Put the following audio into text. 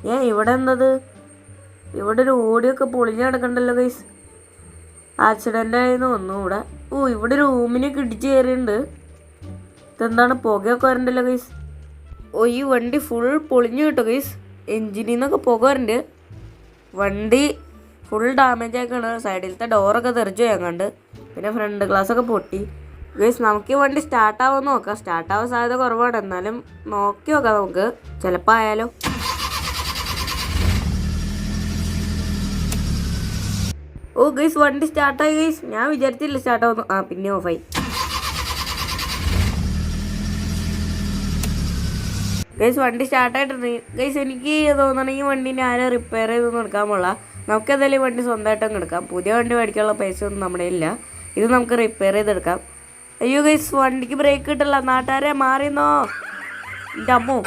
ഇവിടെ എന്തത്? ഇവിടെ ഒരു ഓടിയൊക്കെ പൊളിഞ്ഞ് കിടക്കണ്ടല്ലോ ഗൈസ്. ആക്സിഡൻ്റ് ആയെന്ന് വന്നു ഇവിടെ. ഇവിടെ റൂമിനൊക്കെ ഇടിച്ച് കയറിയിട്ടുണ്ട്. ഇതെന്താണ് പുകയൊക്കെ വരണ്ടല്ലോ ഗൈസ്. ഈ വണ്ടി ഫുൾ പൊളിഞ്ഞു കിട്ടും ഗൈസ്. എൻജിനിൽ നിന്നൊക്കെ പുക വരുന്നുണ്ട്. വണ്ടി ഫുൾ ഡാമേജ് ആയിക്കാണ്. സൈഡിലത്തെ ഡോറൊക്കെ തെറിച്ചു പോയാങ്ങണ്ട്. പിന്നെ ഫ്രണ്ട് ഗ്ലാസ്സൊക്കെ പൊട്ടി ഗൈസ്. നമുക്ക് ഈ വണ്ടി സ്റ്റാർട്ടാവുമെന്ന് നോക്കാം. സ്റ്റാർട്ടാവാൻ സാധ്യത കുറവാണ്. എന്നാലും നോക്കി നോക്കാം നമുക്ക്. ചിലപ്പോൾ ആയാലോ. ഗൈസ് വണ്ടി സ്റ്റാർട്ടായി ഗൈസ്. ഞാൻ വിചാരിച്ചില്ല സ്റ്റാർട്ടാവുന്നു. പിന്നെ ഓഫായി ഗൈസ്. വണ്ടി സ്റ്റാർട്ടായിട്ടുണ്ട് ഗൈസ്. എനിക്ക് തോന്നണം ഈ വണ്ടീനെ ആരും റിപ്പയർ ചെയ്തൊന്നും എടുക്കാൻ പോള. നമുക്ക് എന്തായാലും ഈ വണ്ടി സ്വന്തമായിട്ടങ്ങ് എടുക്കാം. പുതിയ വണ്ടി മേടിക്കാനുള്ള പൈസ ഒന്നും നമ്മുടെ ഇല്ല. ഇത് നമുക്ക് റിപ്പയർ ചെയ്തെടുക്കാം. അയ്യോ ഗൈസ് വണ്ടിക്ക് ബ്രേക്ക് കിട്ടില്ല. നാട്ടുകാരെ മാറിയെന്നോ. എൻ്റെ അമ്മോ.